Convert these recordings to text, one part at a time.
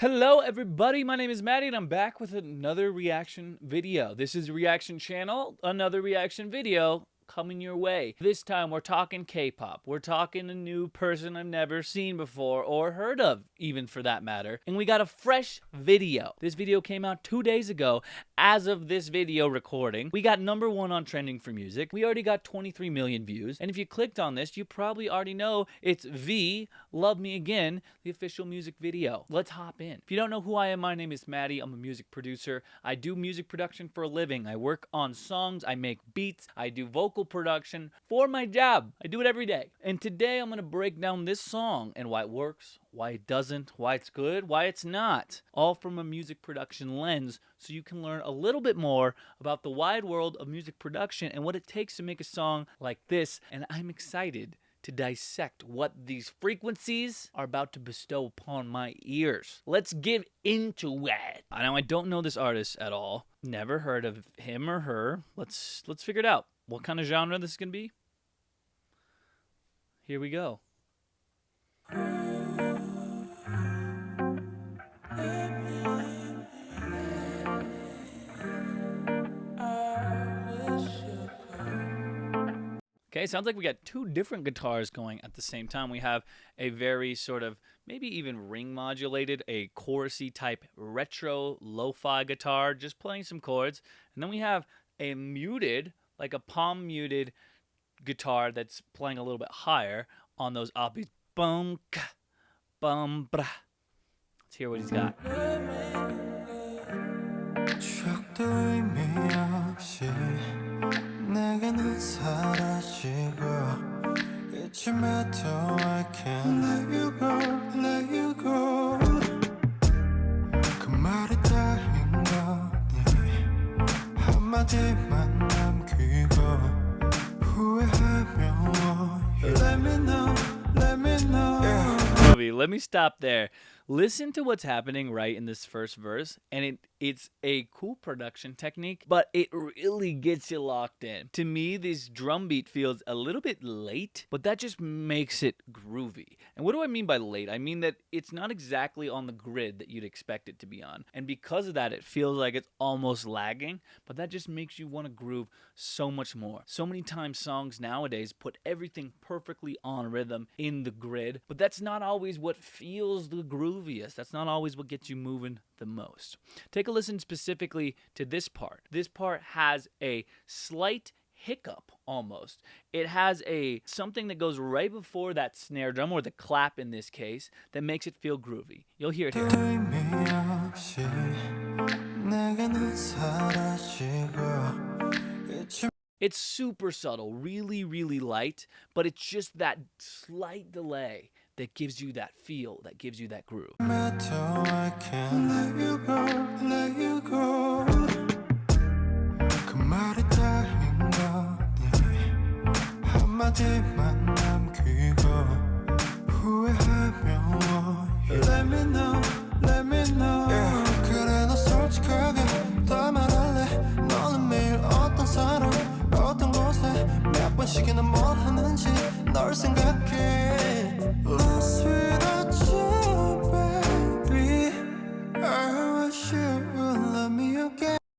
Hello everybody, my name is Mattie and I'm back with another reaction video. This is a reaction channel, another reaction video coming your way. This time we're talking K-pop. We're talking a new person I've never seen before or heard of, even for that matter. And we got a fresh video. This video came out 2 days ago. As of this video recording, we got #1 on trending for music. We already got 23 million views. And if you clicked on this, you probably already know it's V, Love Me Again, the official music video. Let's hop in. If you don't know who I am, my name is Mattie. I'm a music producer. I do music production for a living. I work on songs. I make beats. I do vocal production for my job. I do it every day. And today I'm going to break down this song and why it works, why it doesn't, why it's good, why it's not. All from a music production lens, so you can learn a little bit more about the wide world of music production and what it takes to make a song like this. And I'm excited to dissect what these frequencies are about to bestow upon my ears. Let's get into it. Now, I don't know this artist at all. Never heard of him or her. Let's figure it out. What kind of genre this is gonna be? Here we go. Okay, sounds like we got two different guitars going at the same time. We have a very sort of, maybe even ring modulated, a chorusy type retro lo-fi guitar, just playing some chords. And then we have a muted, like a palm muted guitar that's playing a little bit higher on those upbeats. Bum, ka, bum, bra. Let's hear what he's got. Let me stop there. Listen to what's happening right in this first verse, and it's a cool production technique, but it really gets you locked in. To me, this drum beat feels a little bit late, but that just makes it groovy. And what do I mean by late? I mean that it's not exactly on the grid that you'd expect it to be on. And because of that, it feels like it's almost lagging, but that just makes you want to groove so much more. So many times songs nowadays put everything perfectly on rhythm in the grid, but that's not always what feels the grooviest. That's not always what gets you moving the most. Take a listen specifically to this part. This part has a slight hiccup almost. It has something that goes right before that snare drum, or the clap in this case, that makes it feel groovy. You'll hear it here. It's super subtle, really, really light, but it's just that slight delay that gives you that feel, that gives you that groove.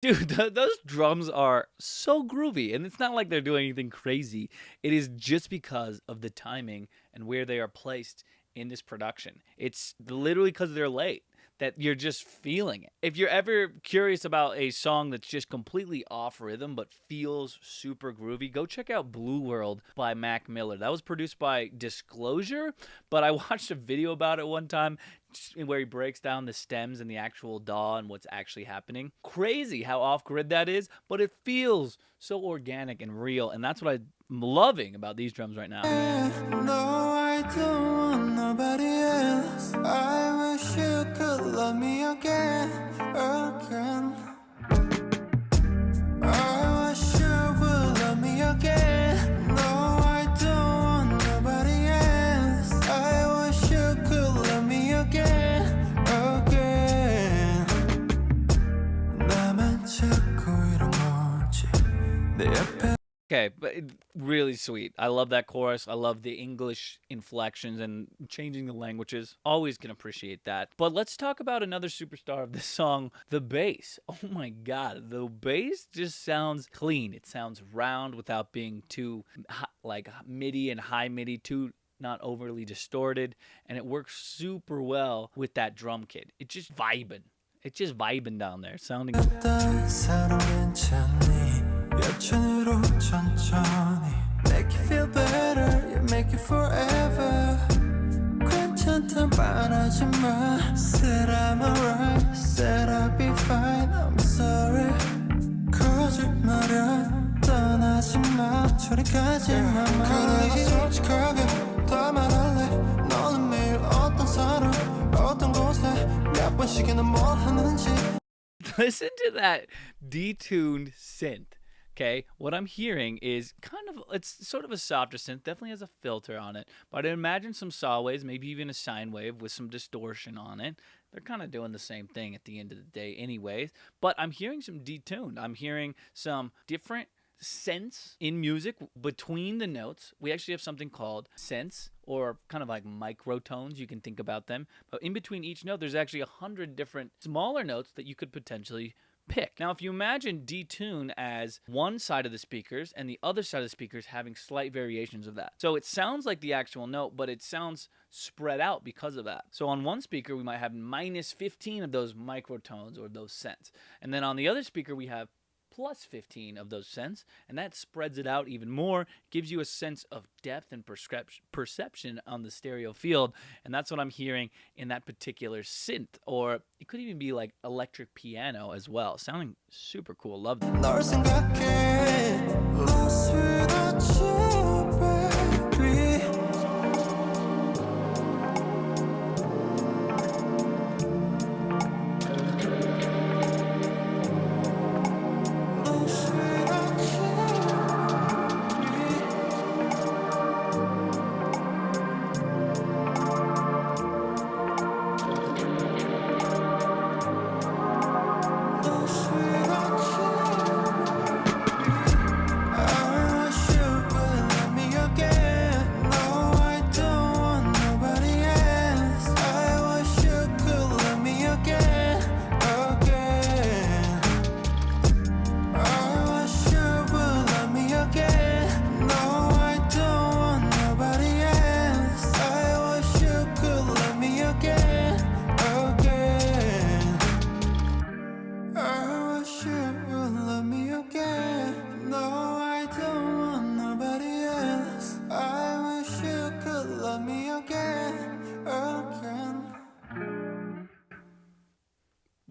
Dude, those drums are so groovy, and it's not like they're doing anything crazy. It is just because of the timing and where they are placed in this production. It's literally because they're late that you're just feeling it. If you're ever curious about a song that's just completely off rhythm but feels super groovy, go check out Blue World by Mac Miller. That was produced by Disclosure, but I watched a video about it one time where he breaks down the stems and the actual DAW and what's actually happening. Crazy how off-grid that is, but it feels so organic and real, and that's what I'm loving about these drums right now. No, I don't want nobody else. I wish you could love me again, again. I wish you would love me again. No, I don't want nobody else. I wish you could love me again, again. 나만 찾고 이런 거지 내 옆에. Okay, but really sweet. I love that chorus. I love the English inflections and changing the languages. Always can appreciate that. But let's talk about another superstar of this song, the bass. Oh my God, the bass just sounds clean. It sounds round without being too like MIDI and high MIDI, too not overly distorted, and it works super well with that drum kit. It's just vibing. It's just vibing down there, sounding. 여천으로 천천히 Make you feel better, you make it forever 괜찮다 말하지 마 Said I'm alright, said I'll be fine I'm sorry 거짓말이야 떠나지 마 저리까지 마 그래 솔직하게 다 말할래 너는 매일 어떤 사람 어떤 곳에 몇 번씩이나 뭘 하는지 Listen to that detuned synth. Okay, what I'm hearing is it's sort of a softer synth, definitely has a filter on it, but I imagine some saw waves, maybe even a sine wave with some distortion on it. They're kind of doing the same thing at the end of the day anyways, but I'm hearing some detuned. I'm hearing some different sense in music between the notes. We actually have something called sense, or kind of like microtones. You can think about them, but in between each note there's actually 100 different smaller notes that you could potentially pick. Now if you imagine detune as one side of the speakers and the other side of the speakers having slight variations of that, so it sounds like the actual note, but it sounds spread out because of that. So on one speaker we might have minus 15 of those microtones or those cents, and then on the other speaker we have plus 15 of those cents, and that spreads it out even more, gives you a sense of depth and perception on the stereo field, and that's what I'm hearing in that particular synth, or it could even be like electric piano as well, sounding super cool. Love that.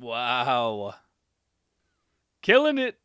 Wow. Killing it.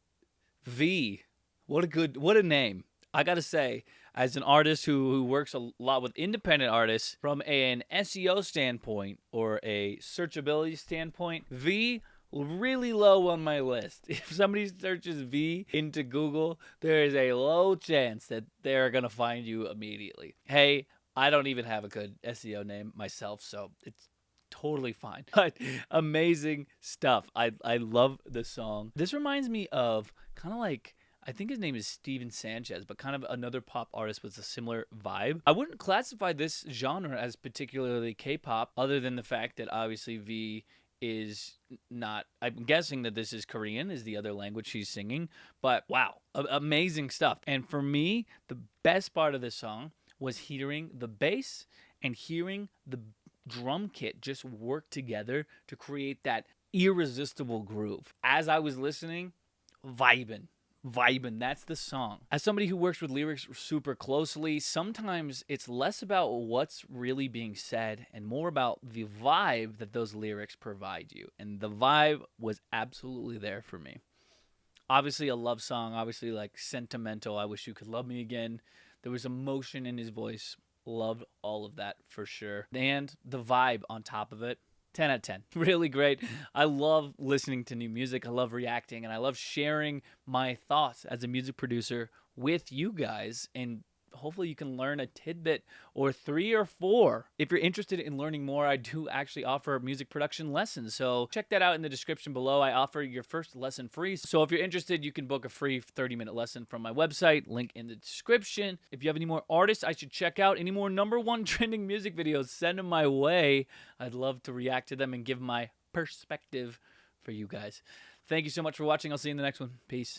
V. What a name. I gotta say, as an artist who works a lot with independent artists, from an SEO standpoint or a searchability standpoint, V really low on my list. If somebody searches V into Google, there is a low chance that they're gonna find you immediately. Hey, I don't even have a good SEO name myself, so it's totally fine. But amazing stuff. I love the song. This reminds me of kind of like, I think his name is Steven Sanchez, but kind of another pop artist with a similar vibe. I wouldn't classify this genre as particularly K-pop, other than the fact that obviously V is not, I'm guessing that this is Korean, is the other language she's singing, but wow, amazing stuff. And for me, the best part of this song was hearing the bass and hearing the drum kit just work together to create that irresistible groove. As I was listening, vibing, that's the song. As somebody who works with lyrics super closely, sometimes it's less about what's really being said and more about the vibe that those lyrics provide you, and the vibe was absolutely there for me. Obviously a love song, obviously like sentimental, I wish you could love me again. There was emotion in his voice. Loved all of that for sure. And the vibe on top of it, 10 out of 10. Really great. I love listening to new music. I love reacting, and I love sharing my thoughts as a music producer with you guys. And hopefully you can learn a tidbit or 3 or 4. If you're interested in learning more, I do actually offer music production lessons. So check that out in the description below. I offer your first lesson free. So if you're interested, you can book a free 30-minute lesson from my website, link in the description. If you have any more artists I should check out, any more #1 trending music videos, send them my way. I'd love to react to them and give my perspective for you guys. Thank you so much for watching. I'll see you in the next one. Peace.